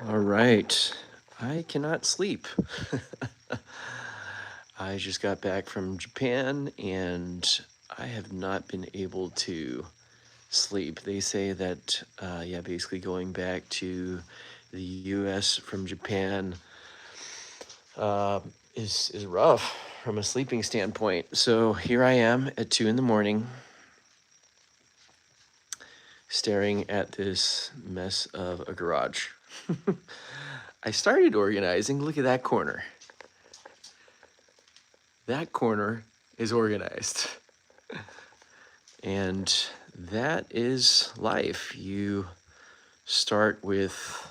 All right. I cannot sleep. I just got back from Japan and I have not been able to sleep. They say that, basically going back to the US from Japan uh, is rough from a sleeping standpoint. So here I am at 2 in the morning, staring at this mess of a garage. I started organizing. Look at that corner. That corner is organized. And that is life. You start with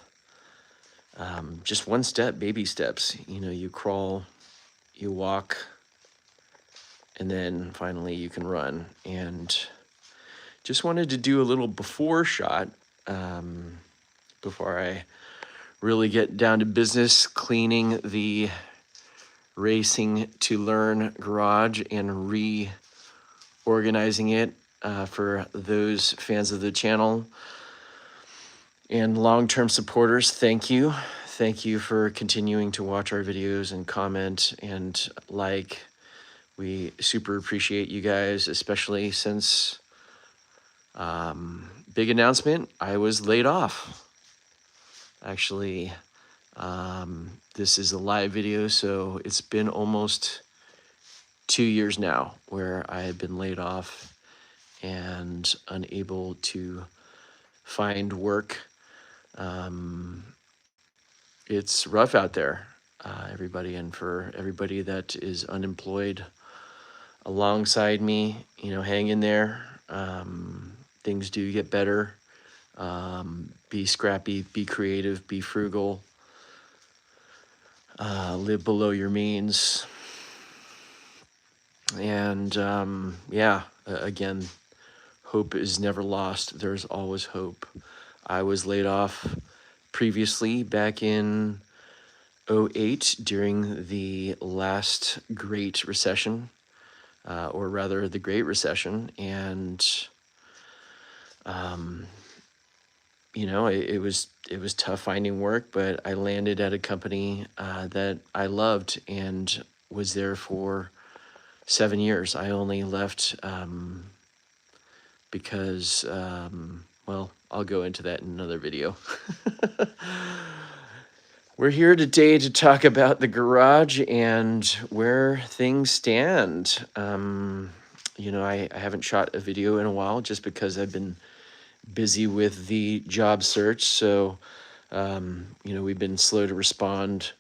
just one step, baby steps. You know, you crawl, you walk, and then finally you can run. And just wanted to do a little before shot before I really get down to business, cleaning the Racing2Learn garage and reorganizing it for those fans of the channel and long-term supporters. Thank you. Thank you for continuing to watch our videos and comment and like. We super appreciate you guys, especially since big announcement, I was laid off. Actually, this is a live video, so it's been almost 2 years now where I have been laid off and unable to find work. It's rough out there, everybody, and for everybody that is unemployed alongside me, you know, hang in there. Things do get better. Be scrappy, be creative, be frugal, live below your means. And again, hope is never lost. There's always hope. I was laid off previously back in 2008 during the last Great Recession, or rather the Great Recession. And, you know, it was tough finding work, but I landed at a company that I loved and was there for 7 years. I only left because, well, I'll go into that in another video. We're here today to talk about the garage and where things stand. You know, I haven't shot a video in a while just because I've been busy with the job search. So, you know, we've been slow to respond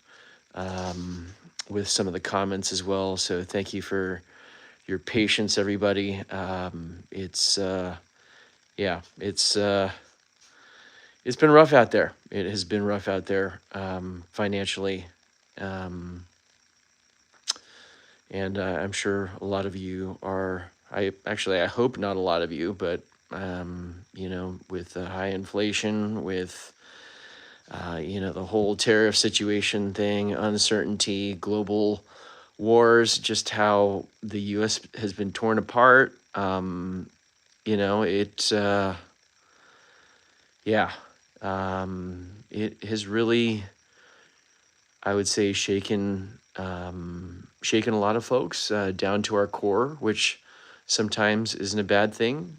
with some of the comments as well. So thank you for your patience, everybody. It's been rough out there. It has been rough out there financially. And I'm sure a lot of you are, I hope not a lot of you, but, you know, with the high inflation, with, you know, the whole tariff situation thing, uncertainty, global wars, just how the U.S. has been torn apart. You know, it has really, I would say, shaken a lot of folks down to our core, which sometimes isn't a bad thing.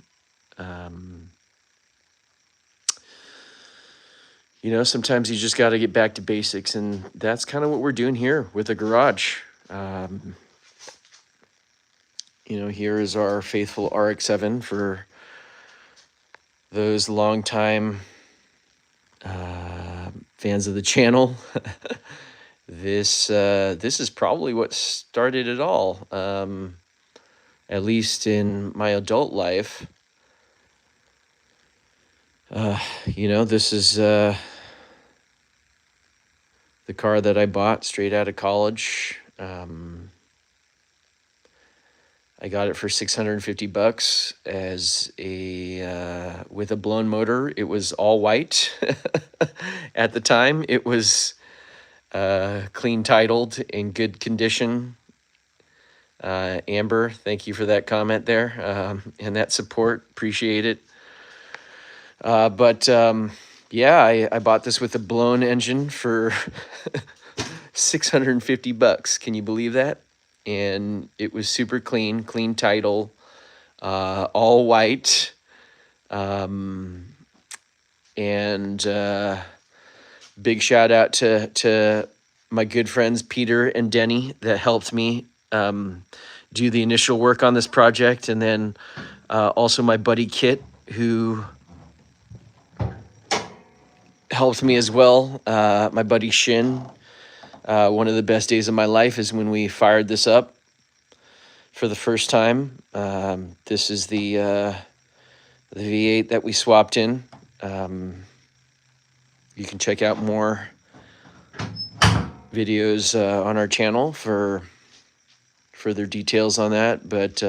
You know, sometimes you just got to get back to basics, and that's kind of what we're doing here with the garage. You know, here is our faithful RX-7 for those longtime fans of the channel. This is probably what started it all, at least in my adult life. You know, this is the car that I bought straight out of college. I got it for $650 as a with a blown motor. It was all white at the time. It was clean titled, in good condition. Amber, thank you for that comment there and that support. Appreciate it. yeah, I bought this with a blown engine for $650. Can you believe that? And it was super clean title, all white. And big shout out to my good friends Peter and Denny that helped me do the initial work on this project, and then also my buddy Kit, who helped me as well. My buddy Shin. One of the best days of my life is when we fired this up for the first time. This is the V8 that we swapped in. You can check out more videos on our channel for further details on that. But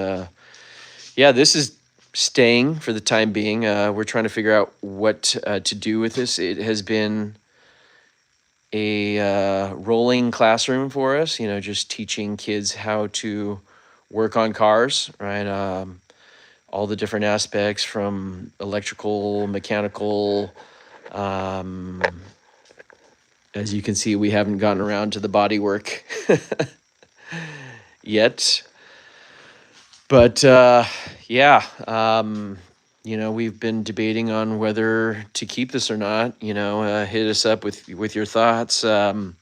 yeah, this is staying for the time being. We're trying to figure out what to do with this. It has been a rolling classroom for us, you know, just teaching kids how to work on cars, right? All the different aspects from electrical, mechanical. As you can see, we haven't gotten around to the body work yet. But yeah, you know, we've been debating on whether to keep this or not. You know, hit us up with your thoughts. The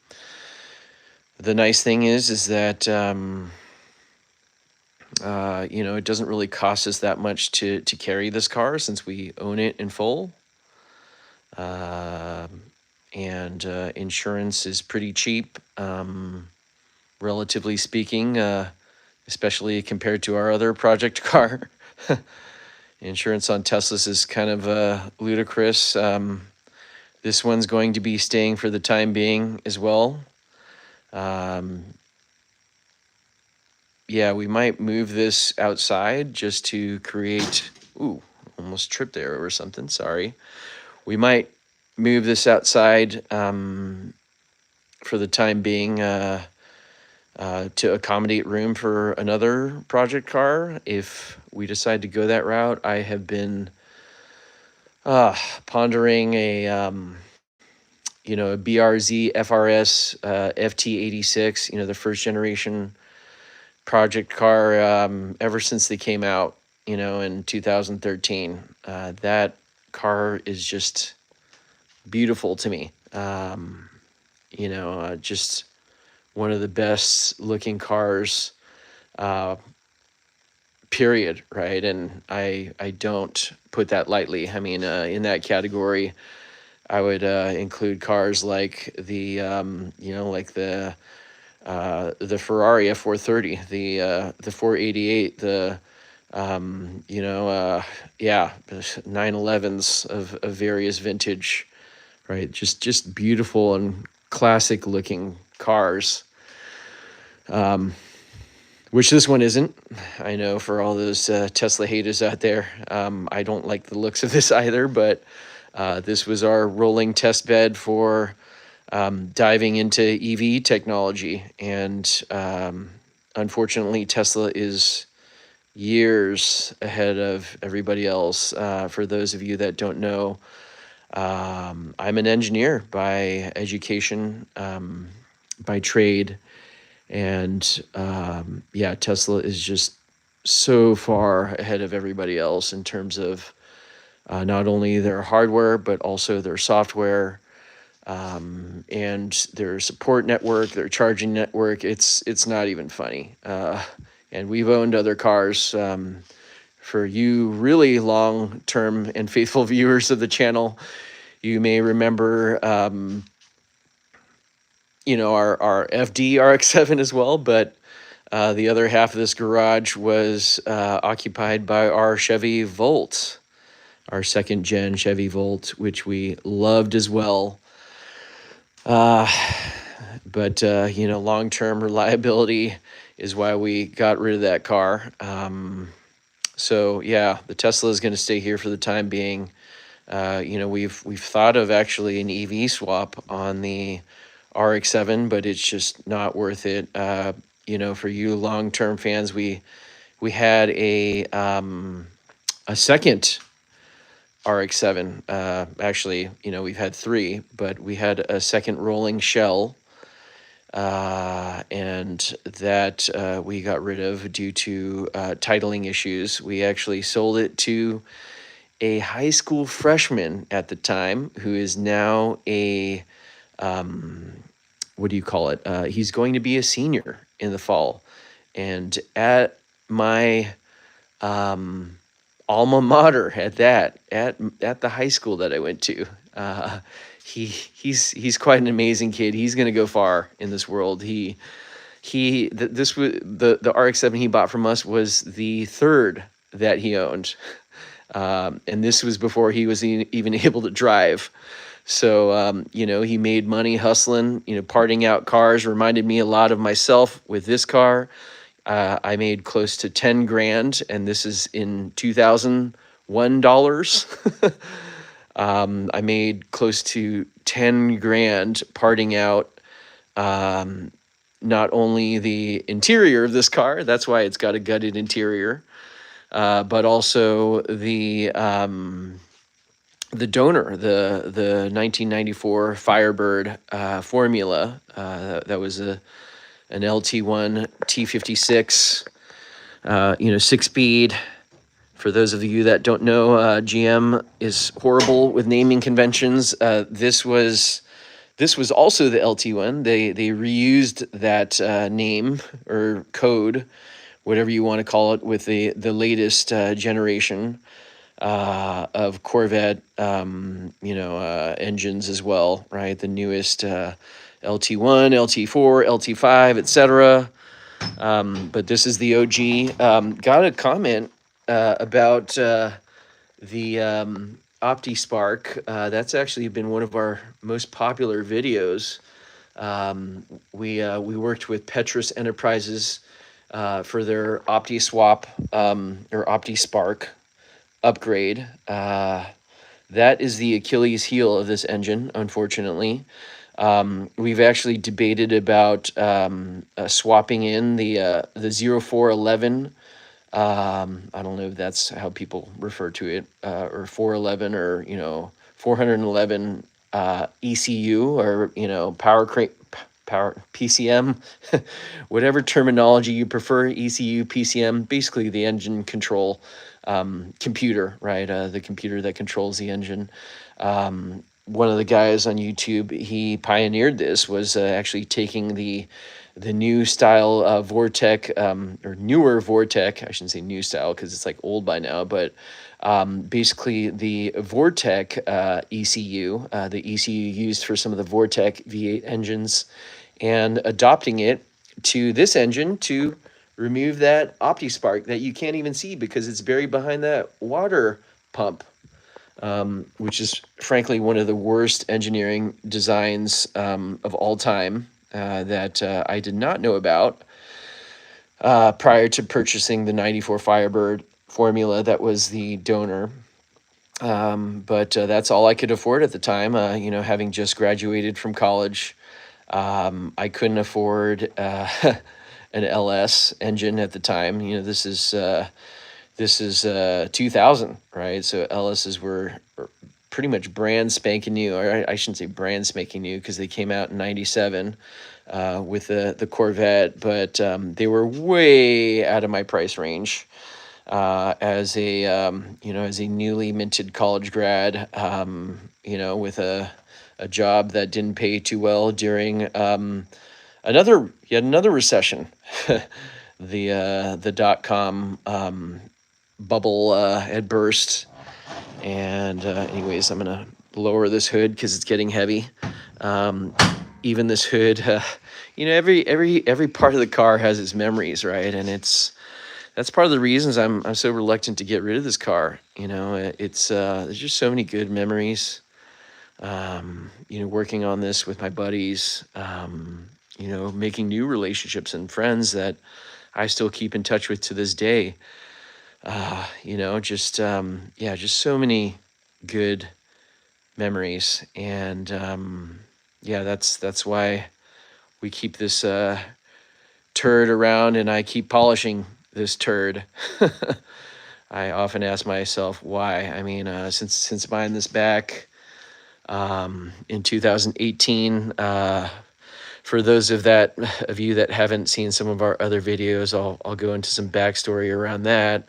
nice thing is that you know, it doesn't really cost us that much to carry this car since we own it in full. And insurance is pretty cheap, relatively speaking, especially compared to our other project car. Insurance on Teslas is kind of ludicrous. This one's going to be staying for the time being as well. Yeah, we might move this outside just to create, ooh, almost tripped there over something, sorry. We might move this outside for the time being to accommodate room for another project car if we decide to go that route. I have been pondering a you know, a BRZ FRS FT86, you know, the first generation project car ever since they came out, you know, in 2013. That car is just beautiful to me. You know, just one of the best looking cars, period, right? And I don't put that lightly. I mean, in that category, I would include cars like the you know, like the Ferrari F430, the 488, the you know, yeah, 911s of various vintage, right? Just beautiful and classic looking cars. Which this one isn't. I know for all those Tesla haters out there, I don't like the looks of this either, but this was our rolling test bed for diving into EV technology. And unfortunately, Tesla is years ahead of everybody else. For those of you that don't know, I'm an engineer by education, by trade. And yeah, Tesla is just so far ahead of everybody else in terms of not only their hardware, but also their software, and their support network, their charging network. It's not even funny. And we've owned other cars. For you really long-term and faithful viewers of the channel, you may remember, you know, our FD RX-7 as well, but the other half of this garage was occupied by our Chevy Volt, our second gen Chevy Volt, which we loved as well. But you know, long-term reliability is why we got rid of that car. So yeah, the Tesla is going to stay here for the time being. You know, we've thought of actually an EV swap on the RX-7, but it's just not worth it. You know, for you long-term fans, we had a second RX-7. Actually, we've had 3, but we had a second rolling shell, and that we got rid of due to titling issues. We actually sold it to a high school freshman at the time who is now a, what do you call it? He's going to be a senior in the fall. And at my alma mater, at the high school that I went to, he's quite an amazing kid. He's going to go far in this world. This was the RX-7 he bought from us was the third that he owned. And this was before he was even able to drive. So, he made money hustling, parting out cars. Reminded me a lot of myself with this car. I made close to 10 grand, and this is in 2001 dollars. I made close to 10 grand parting out not only the interior of this car, that's why it's got a gutted interior, but also the donor, the 1994 Firebird formula. That was an LT1 T56, 6-speed. For those of you that don't know, GM is horrible with naming conventions. This was also the LT1. They reused that name or code, whatever you want to call it, with the latest generation of Corvette, engines as well, right? The newest LT1, LT4, LT5, etc. But this is the OG. Got a comment about the OptiSpark. That's actually been one of our most popular videos. We worked with Petrus Enterprises for their OptiSwap or OptiSpark upgrade. That is the Achilles heel of this engine, unfortunately. We've actually debated about swapping in the 0411. I don't know if that's how people refer to it, or 411, or 411 ECU, or power PCM, whatever terminology you prefer, ECU, PCM, basically the engine control computer, right? The computer that controls the engine. One of the guys on YouTube, he pioneered this, was actually taking the new style Vortec, or newer Vortec. I shouldn't say new style because it's like old by now, but basically the Vortec ECU, the ECU used for some of the Vortec V8 engines, and adopting it to this engine to remove that OptiSpark that you can't even see because it's buried behind that water pump, which is frankly one of the worst engineering designs of all time that I did not know about prior to purchasing the 94 Firebird formula that was the donor. But that's all I could afford at the time, having just graduated from college. I couldn't afford an LS engine at the time. This is 2000, right? So LSs were pretty much brand spanking new, or I shouldn't say brand spanking new because they came out in 97 with the Corvette, but they were way out of my price range as a newly minted college grad, with a job that didn't pay too well during another recession. The .com bubble had burst, and anyways, I'm gonna lower this hood because it's getting heavy. Even this hood, every part of the car has its memories, right? And that's part of the reasons I'm so reluctant to get rid of this car. It's there's just so many good memories. Working on this with my buddies, making new relationships and friends that I still keep in touch with to this day. Just so many good memories. And that's why we keep this turd around, and I keep polishing this turd. I often ask myself why. I mean, since buying this back in 2018, for those of you that haven't seen some of our other videos, I'll go into some backstory around that.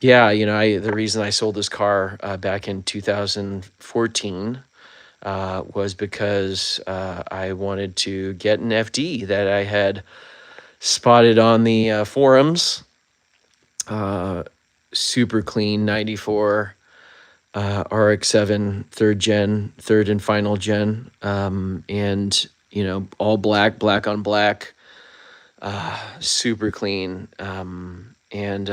Yeah, you know, the reason I sold this car back in 2014 was because I wanted to get an FD that I had spotted on the forums. Super clean 94 RX-7 third and final gen, and you know, all black on black, super clean, and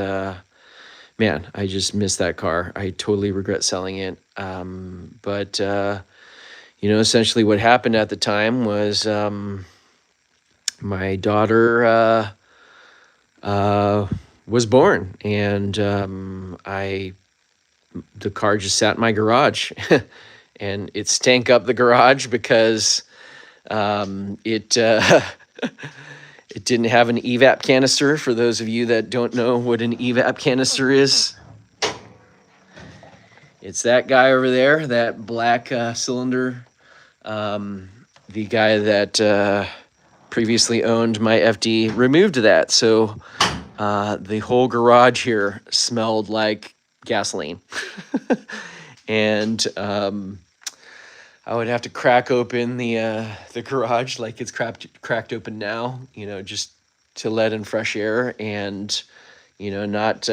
man, I just missed that car. I totally regret selling it. But you know, essentially what happened at the time was my daughter was born, and the car just sat in my garage, and it stank up the garage because it it didn't have an evap canister. For those of you that don't know what an evap canister is, it's that guy over there, that black cylinder. The guy that previously owned my FD removed that, so the whole garage here smelled like gasoline. And I would have to crack open the garage like it's cracked open now, you know, just to let in fresh air and, you know, not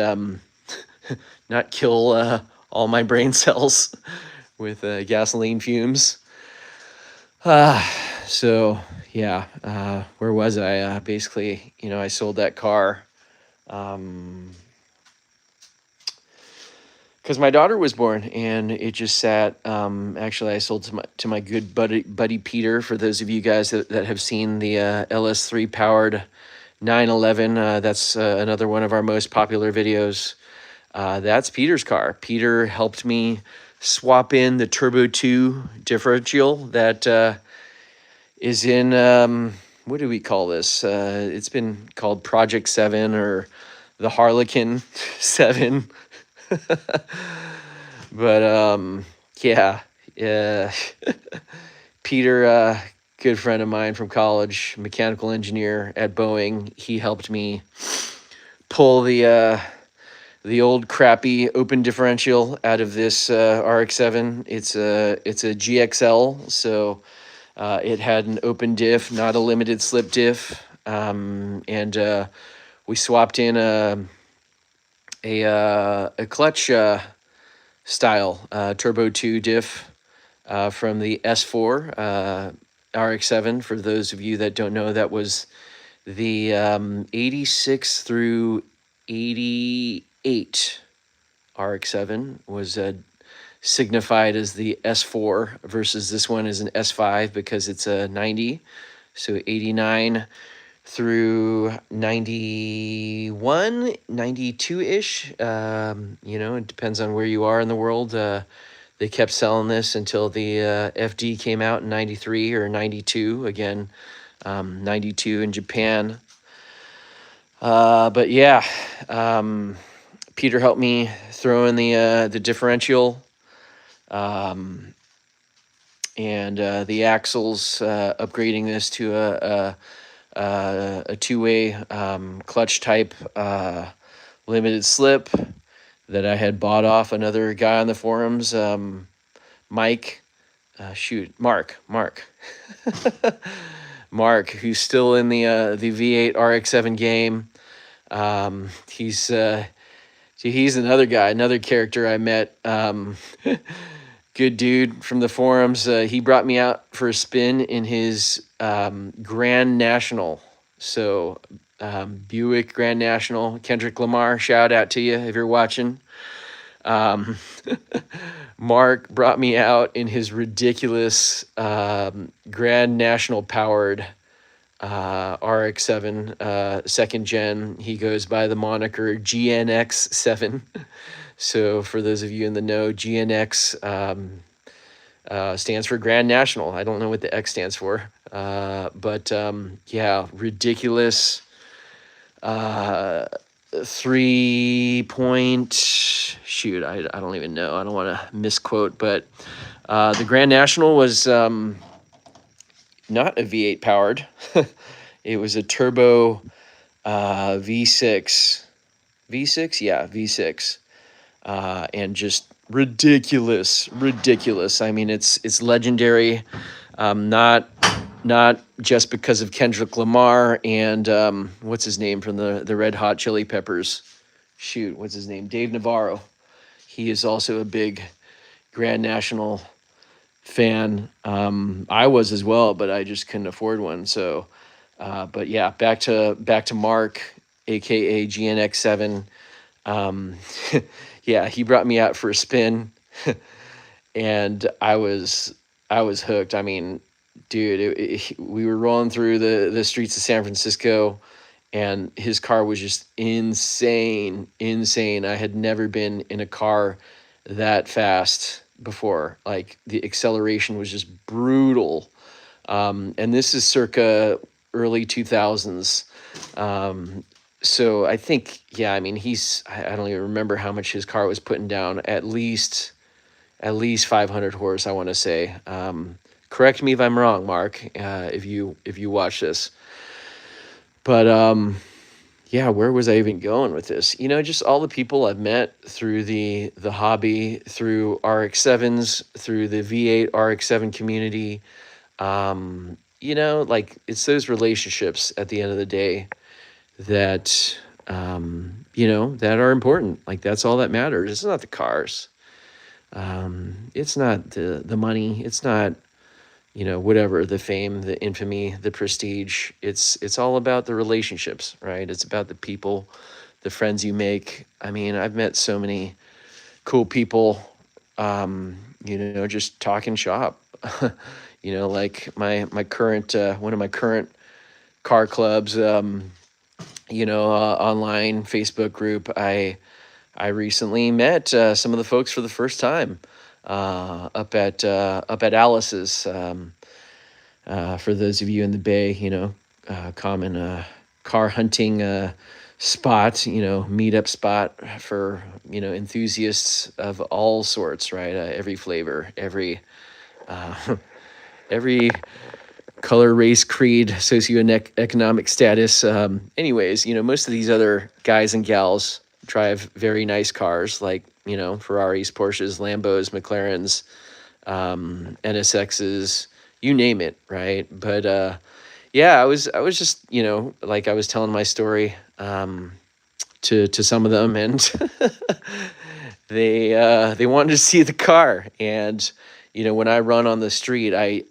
not kill all my brain cells with gasoline fumes. So yeah, where was I? Basically, you know, I sold that car because my daughter was born, and it just sat. Actually, I sold to my good buddy Peter. For those of you guys that have seen the LS3 powered 911, that's another one of our most popular videos. That's Peter's car. Peter helped me swap in the Turbo 2 differential that is in, what do we call this? It's been called Project 7 or the Harlequin 7. But yeah, Peter, good friend of mine from college, mechanical engineer at Boeing, he helped me pull the old crappy open differential out of this RX-7. It's a GXL, so it had an open diff, not a limited slip diff, and we swapped in a clutch style Turbo 2 diff from the S4 RX-7. For those of you that don't know, that was the 86 through 88 RX-7 was signified as the S4 versus this one is an S5 because it's a 90. So 89 through 91, 92-ish. You know, it depends on where you are in the world. They kept selling this until the FD came out in 93 or 92. Again, 92 in Japan. But yeah, Peter helped me throw in the differential, and the axles, upgrading this to a two-way clutch type limited slip that I had bought off another guy on the forums, Mark, Mark, who's still in the V8 RX-7 game. He's another guy, another character I met. Good dude from the forums. He brought me out for a spin in his Grand National. So Buick Grand National. Kendrick Lamar, shout out to you if you're watching. Mark brought me out in his ridiculous Grand National powered RX-7 second gen. He goes by the moniker GNX7. So for those of you in the know, GNX stands for Grand National. I don't know what the X stands for, but yeah, ridiculous uh, 3 point, shoot, I don't even know. I don't want to misquote, but the Grand National was not a V8 powered. It was a turbo V6. V6? Yeah, V6. And just ridiculous, ridiculous. I mean, it's legendary. Not just because of Kendrick Lamar and what's his name from the Red Hot Chili Peppers. Shoot, what's his name? Dave Navarro. He is also a big Grand National fan. I was as well, but I just couldn't afford one. So, but yeah, back to Mark, aka GNX7. Um, yeah, he brought me out for a spin, and I was hooked. I mean, dude, we were rolling through the streets of San Francisco, and his car was just insane, insane. I had never been in a car that fast before. Like the acceleration was just brutal. And this is circa early 2000s. So I think, yeah, I mean, I don't even remember how much his car was putting down. At least 500 horse, I want to say. Correct me if I'm wrong, Mark, if you watch this. But yeah, where was I even going with this? Just all the people I've met through the hobby, through RX-7s, through the V8 RX-7 community. Like it's those relationships at the end of the day that that are important. Like that's all that matters. It's not the cars. It's not the money. It's not whatever, the fame, the infamy, the prestige. It's all about the relationships, right? It's about the people, the friends you make. I mean, I've met so many cool people, just talking shop. Like my current one of my current car clubs, online Facebook group. I recently met some of the folks for the first time up at Alice's. For those of you in the Bay, common car hunting spot, meetup spot for enthusiasts of all sorts, right? Every flavor, every color, race, creed, socioeconomic status. Anyways, most of these other guys and gals drive very nice cars like, Ferraris, Porsches, Lambos, McLarens, NSXs, you name it, right? But yeah, I was just, like I was telling my story to some of them, and they wanted to see the car. And when I run on the street, I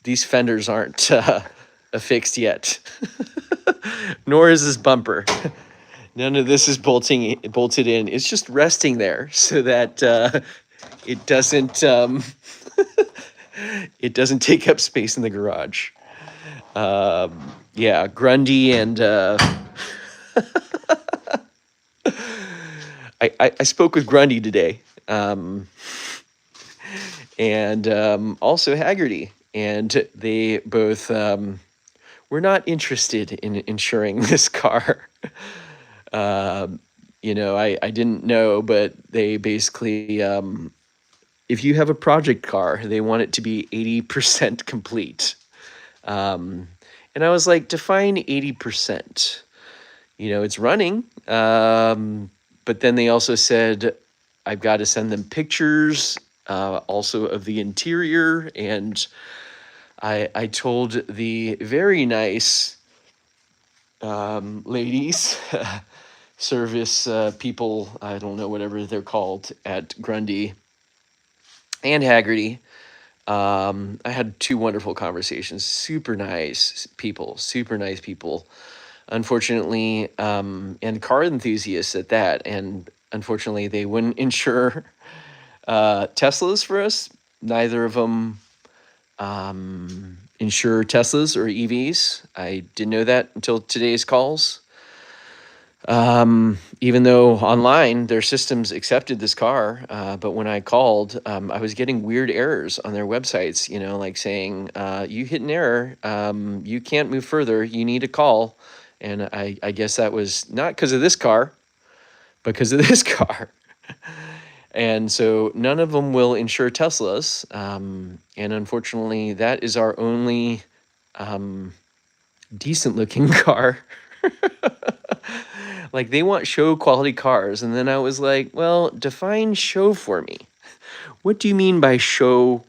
these fenders aren't affixed yet, nor is this bumper. None of this is bolted in. It's just resting there so that it doesn't it doesn't take up space in the garage. Yeah, Grundy and I spoke with Grundy today, and also Haggerty, and they both were not interested in insuring this car. I didn't know, but they basically, if you have a project car, they want it to be 80% complete. And I was like, define 80%. It's running. But then they also said, I've got to send them pictures, also of the interior. And I told the very nice ladies, service people, I don't know, whatever they're called at Grundy and Haggerty. I had two wonderful conversations, super nice people. Unfortunately, and car enthusiasts at that. And unfortunately, they wouldn't insure Teslas for us. Neither of them insure Teslas or EVs. I didn't know that until today's calls. Even though online their systems accepted this car, but when I called, I was getting weird errors on their websites, like saying, you hit an error, you can't move further, you need to call And I guess that was not because of this car, but because of this car. And so none of them will insure Teslas. And unfortunately, that is our only decent looking car. Like, they want show quality cars. And then I was like, well, define show for me. What do you mean by show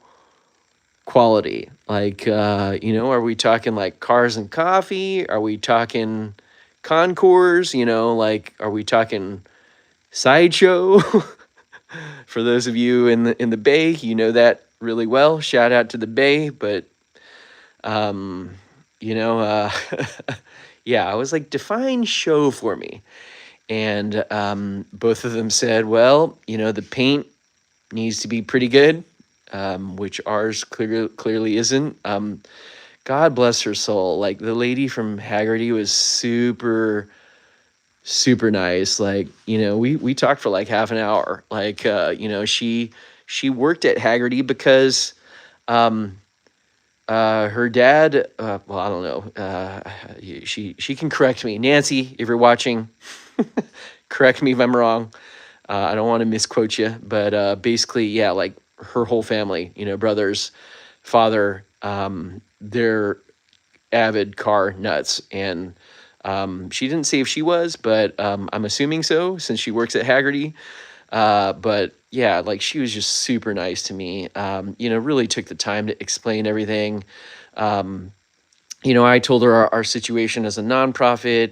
quality? Like, are we talking like cars and coffee? Are we talking concours? Like, are we talking sideshow? For those of you in the Bay, you know that really well. Shout out to the Bay. But you know, uh, yeah, I was like, define show for me. And both of them said, well, the paint needs to be pretty good, which ours clearly isn't. God bless her soul. Like, the lady from Haggerty was super, super nice. Like, we talked for like half an hour. Like, she worked at Haggerty because her dad, well, I don't know. She can correct me. Nancy, if you're watching, correct me if I'm wrong. I don't want to misquote you, but basically, yeah, like her whole family, brothers, father, they're avid car nuts. And she didn't say if she was, but I'm assuming so, since she works at Haggerty. But yeah, like, she was just super nice to me. Really took the time to explain everything. I told her our situation as a nonprofit,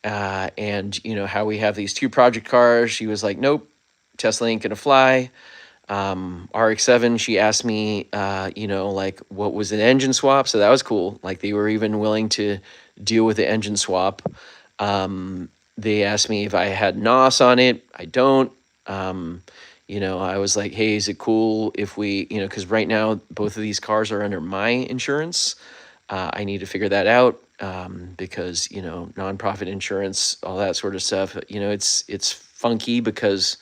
and how we have these two project cars. She was like, nope, Tesla ain't gonna fly. RX-7, she asked me, like, what was an engine swap? So that was cool. Like, they were even willing to deal with the engine swap. They asked me if I had NOS on it. I don't. I was like, hey, is it cool if we, because right now both of these cars are under my insurance. I need to figure that out, because, nonprofit insurance, all that sort of stuff, it's funky because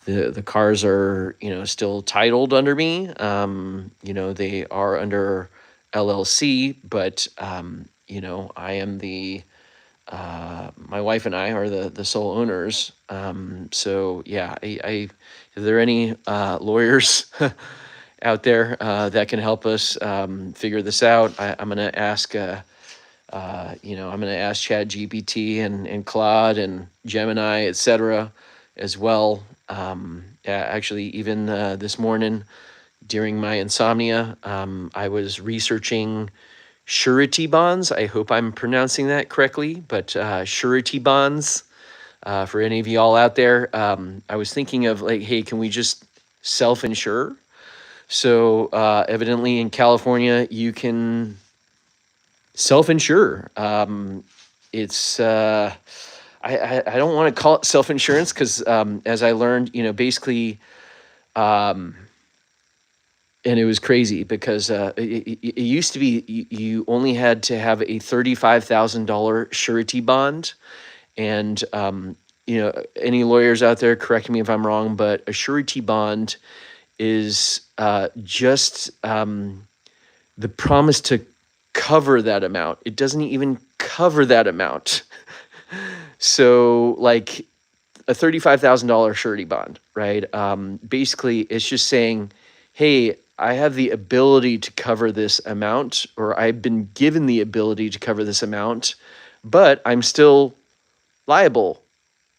the cars are, still titled under me. They are under LLC, but, I am my wife and I are the sole owners. So yeah, are there any lawyers out there that can help us figure this out? I'm gonna ask I'm gonna ask Chat GPT and Claude and Gemini, etc., as well. Actually, even this morning during my insomnia, I was researching surety bonds. I hope I'm pronouncing that correctly, but surety bonds, for any of y'all out there, I was thinking of, like, hey, can we just self-insure? So evidently in California, you can self-insure. It's I don't want to call it self-insurance because, as I learned, basically, and it was crazy because it used to be you only had to have a $35,000 surety bond. And, any lawyers out there, correct me if I'm wrong, but a surety bond is just the promise to cover that amount. It doesn't even cover that amount. So, like, a $35,000 surety bond, right? Basically, it's just saying, hey, I have the ability to cover this amount, or I've been given the ability to cover this amount, but I'm still liable.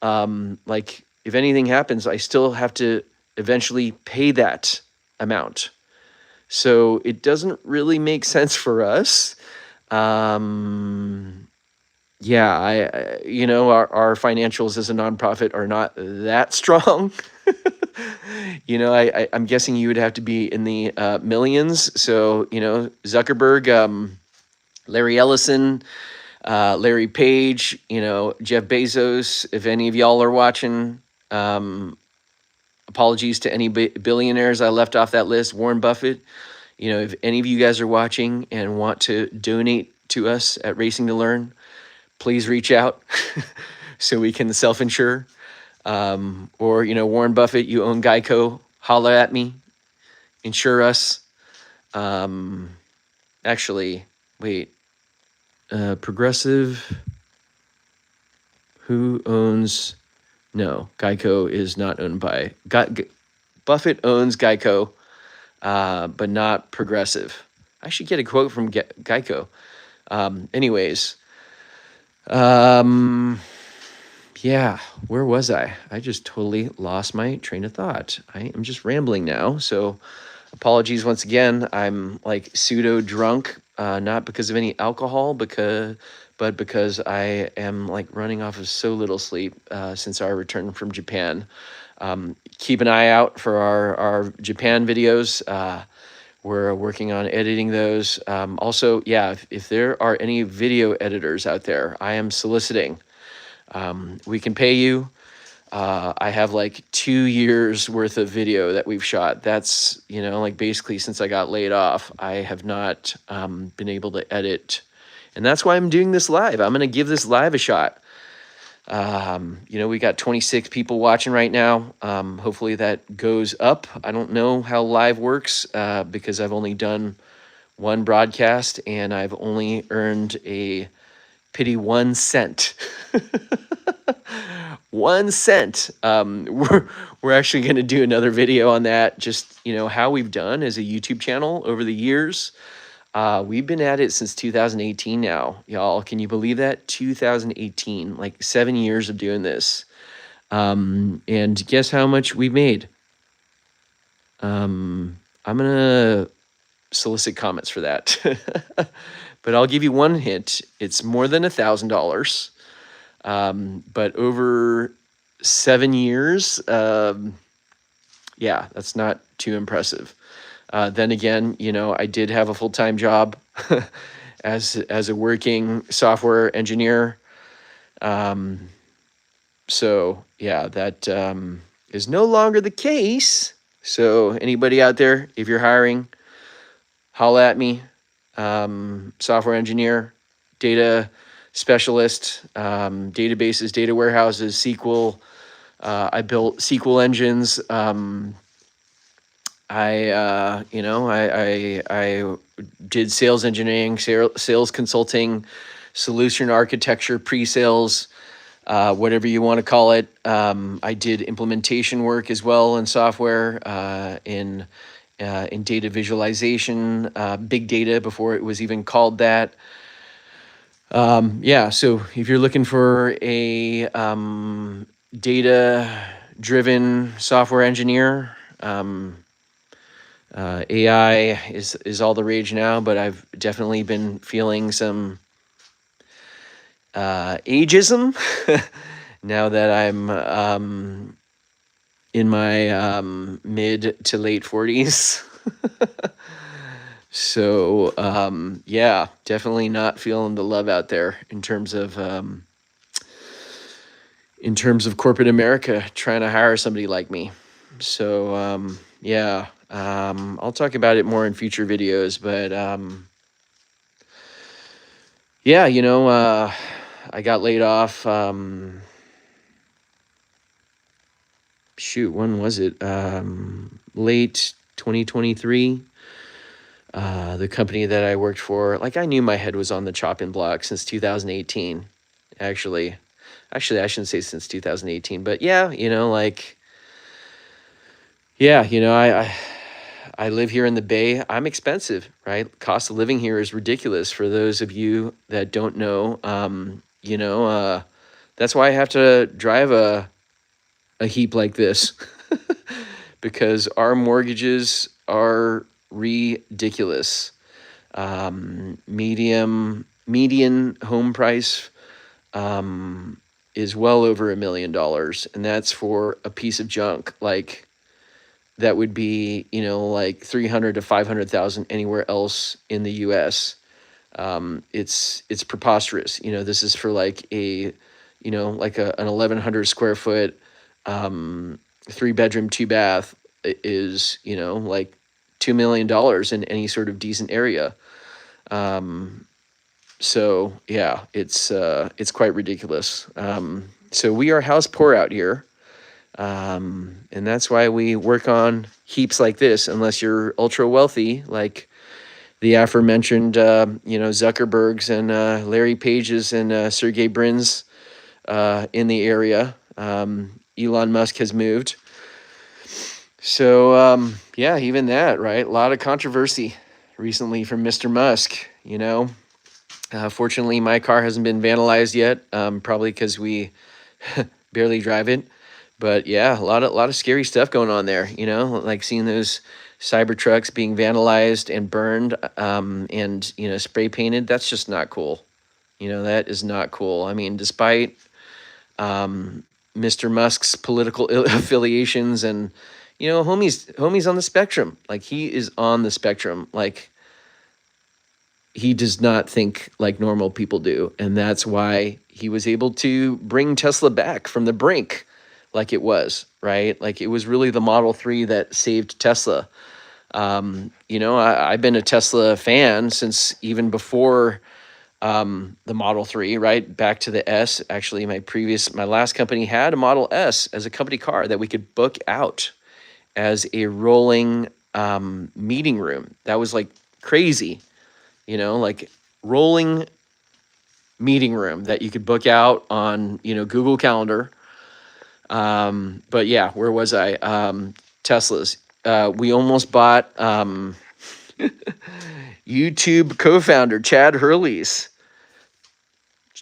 Like, if anything happens, I still have to eventually pay that amount. So it doesn't really make sense for us. Yeah, our financials as a nonprofit are not that strong. I'm guessing you would have to be in the millions. So, Zuckerberg, Larry Ellison, Larry Page, Jeff Bezos, if any of y'all are watching, apologies to any billionaires I left off that list. Warren Buffett, if any of you guys are watching and want to donate to us at Racing2Learn, please reach out so we can self-insure. Or, Warren Buffett, you own Geico, holla at me, insure us. Actually, wait, Progressive, Who owns? No, Geico is not owned by. Buffett owns Geico, but not Progressive. I should get a quote from Geico. Anyways, yeah, where was I? I just totally lost my train of thought. I am just rambling now. So apologies once again. I'm like pseudo drunk, not because of any alcohol, but because I am like running off of so little sleep since our return from Japan. Keep an eye out for our Japan videos. We're working on editing those. Also, yeah, if there are any video editors out there, I am soliciting. We can pay you. I have like 2 years worth of video that we've shot. That's, like basically since I got laid off, I have not been able to edit. And that's why I'm doing this live. I'm going to give this live a shot. We got 26 people watching right now. Hopefully that goes up. I don't know how live works because I've only done one broadcast and I've only earned a pity 1 cent. 1 cent. We're actually going to do another video on that. Just, how we've done as a YouTube channel over the years. We've been at it since 2018 now, y'all. Can you believe that? 2018, like 7 years of doing this. And guess how much we made? I'm going to solicit comments for that. But I'll give you one hint. It's more than $1,000. But over 7 years, yeah, that's not too impressive. Then again, I did have a full-time job as a working software engineer. So yeah, that is no longer the case. So anybody out there, if you're hiring, holla at me. Software engineer, data specialist, databases, data warehouses, SQL. I built SQL engines. I did sales engineering, sales consulting, solution architecture, pre-sales, whatever you want to call it. I did implementation work as well in software, in data visualization, big data before it was even called that. Yeah, so if you're looking for a data-driven software engineer, AI is all the rage now, but I've definitely been feeling some ageism now that I'm in my mid to late 40s. So yeah, definitely not feeling the love out there in terms of corporate America trying to hire somebody like me. So yeah, I'll talk about it more in future videos, but yeah, I got laid off. Shoot, when was it? Late 2023. The company that I worked for, like I knew my head was on the chopping block since 2018. Actually, I shouldn't say since 2018, but yeah, I live here in the Bay. I'm expensive, right? Cost of living here is ridiculous. For those of you that don't know, that's why I have to drive a heap like this because our mortgages are ridiculous. Median home price is well over $1 million, and that's for a piece of junk like that would be like 300 to 500,000 anywhere else in the U.S. It's preposterous. This is for like an 1,100 square foot 3-bedroom 2-bath is like $2 million in any sort of decent area. So yeah, it's quite ridiculous. So we are house poor out here. And that's why we work on heaps like this, unless you're ultra wealthy, like the aforementioned, Zuckerbergs and Larry Pages and Sergey Brin's in the area. Elon Musk has moved. So, yeah, even that, right? A lot of controversy recently from Mr. Musk, you know. Fortunately, my car hasn't been vandalized yet, probably because we barely drive it. But yeah, a lot of scary stuff going on there, you know, like seeing those cyber trucks being vandalized and burned, and, you know, spray painted. That's just not cool. You know, that is not cool. I mean, despite Mr. Musk's political affiliations and, you know, homie's on the spectrum. Like, he is on the spectrum. Like, he does not think like normal people do, and that's why he was able to bring Tesla back from the brink, like it was, right? Like, it was really the Model 3 that saved Tesla. You know, I've been a Tesla fan since even before the Model 3, right? Back to the S. Actually, my last company had a Model S as a company car that we could book out as a rolling meeting room. That was like crazy, you know, like rolling meeting room that you could book out on, you know, Google Calendar. But yeah, where was I? Teslas. We almost bought YouTube co-founder Chad Hurley's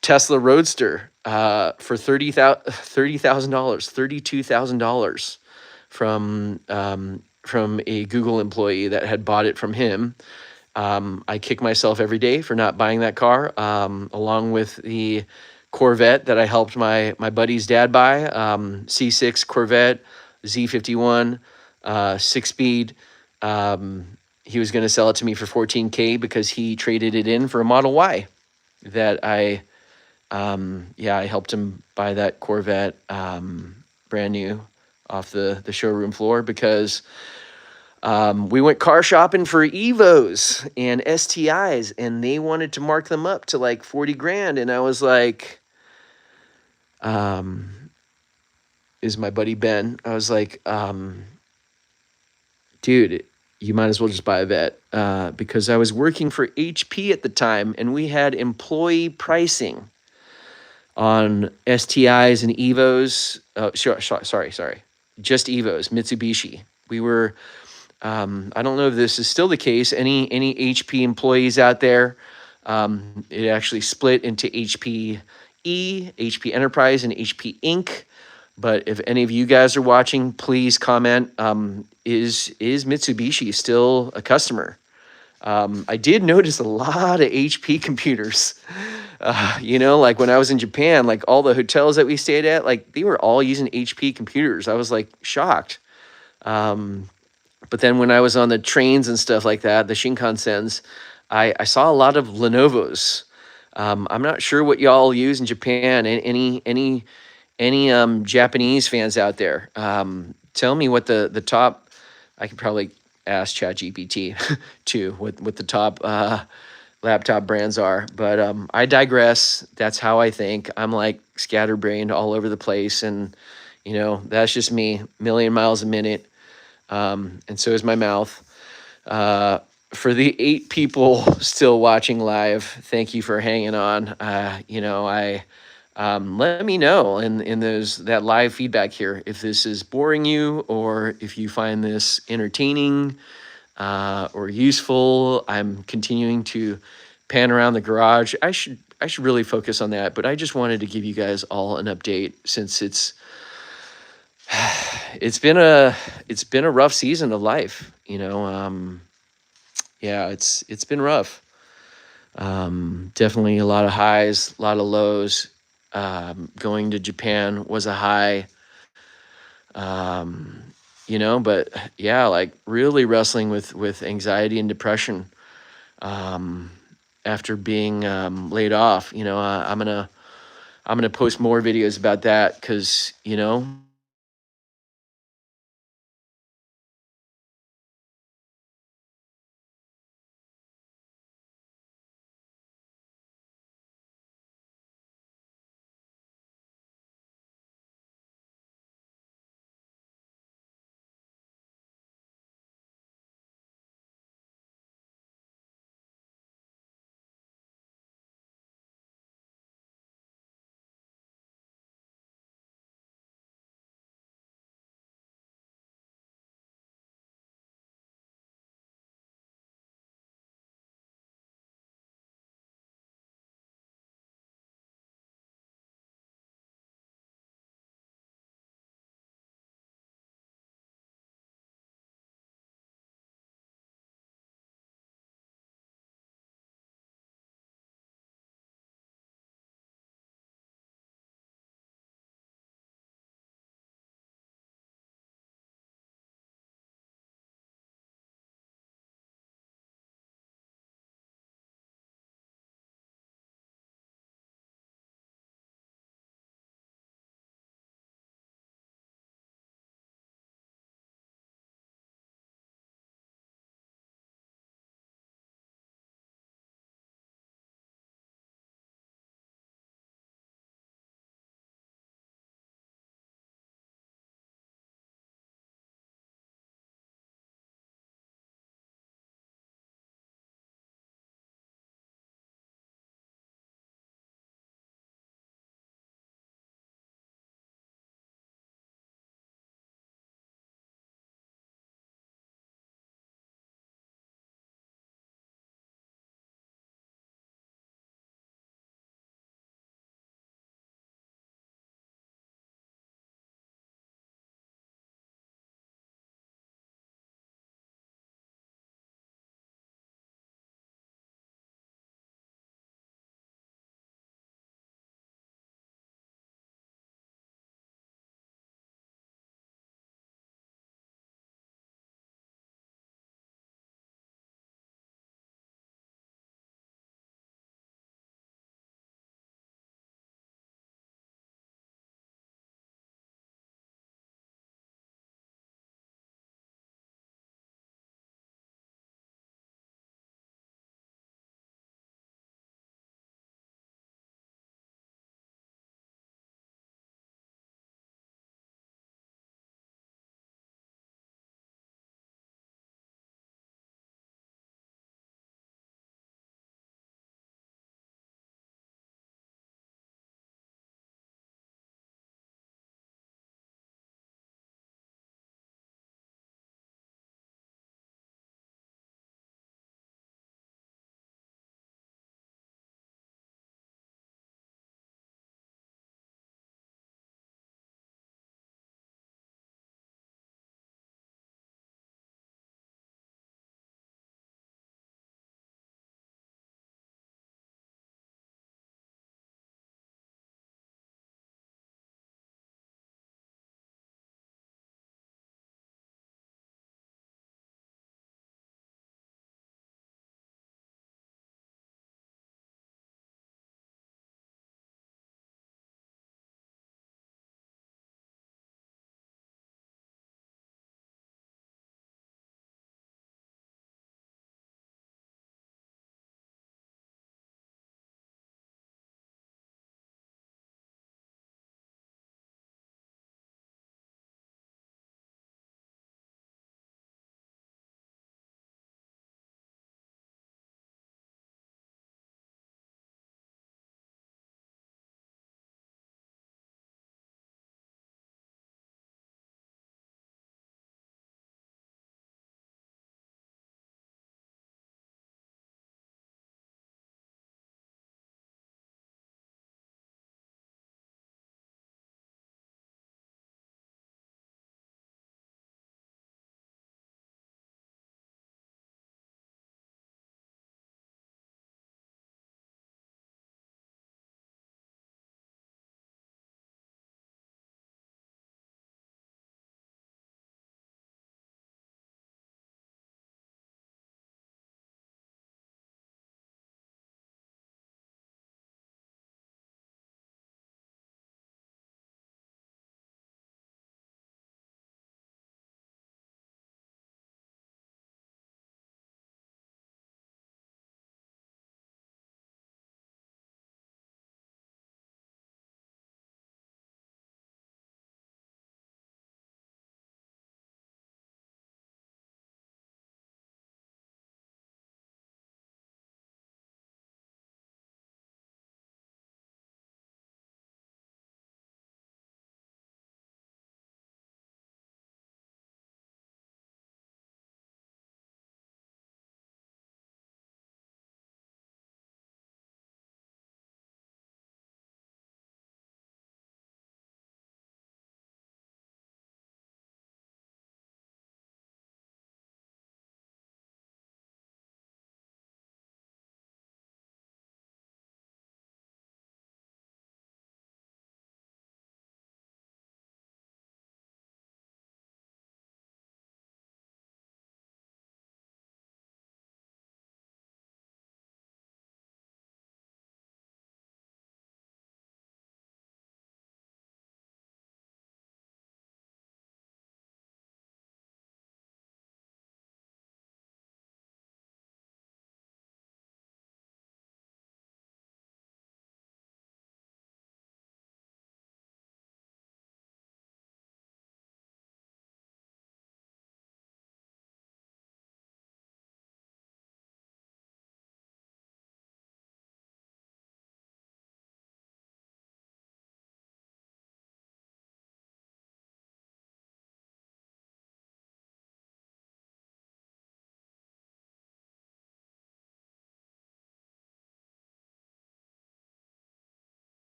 Tesla Roadster for $30,000, $32,000 from a Google employee that had bought it from him. I kick myself every day for not buying that car, along with the Corvette that I helped my buddy's dad buy, C6 Corvette, Z51, 6-speed. He was going to sell it to me for $14K because he traded it in for a Model Y that I helped him buy that Corvette, brand new off the showroom floor because we went car shopping for Evos and STIs, and they wanted to mark them up to like 40 grand. And I was like, is my buddy Ben. I was like, dude, you might as well just buy a vet, because I was working for HP at the time, and we had employee pricing on STIs and Evos. Sorry. Just Evos, Mitsubishi. We were, I don't know if this is still the case. Any HP employees out there? It actually split into HP E, HP Enterprise, and HP Inc. But if any of you guys are watching, please comment. Is Mitsubishi still a customer? I did notice a lot of HP computers. You know, like when I was in Japan, like all the hotels that we stayed at, like they were all using HP computers. I was like shocked. But then when I was on the trains and stuff like that, the Shinkansens, I saw a lot of Lenovo's. I'm not sure what y'all use in Japan. Any Japanese fans out there? Tell me what the top. I could probably ask ChatGPT too what the top laptop brands are. But I digress. That's how I think. I'm like scatterbrained all over the place, and you know that's just me. Million miles a minute. And so is my mouth. For the 8 people still watching live, thank you for hanging on. You know, let me know in that live feedback here if this is boring you or if you find this entertaining or useful. I'm continuing to pan around the garage. I should really focus on that, but I just wanted to give you guys all an update since it's been a rough season of life, you know. Yeah, it's been rough. Definitely a lot of highs, a lot of lows. Going to Japan was a high. You know, but yeah, like really wrestling with anxiety and depression after being laid off. You know, I'm gonna post more videos about that because, you know,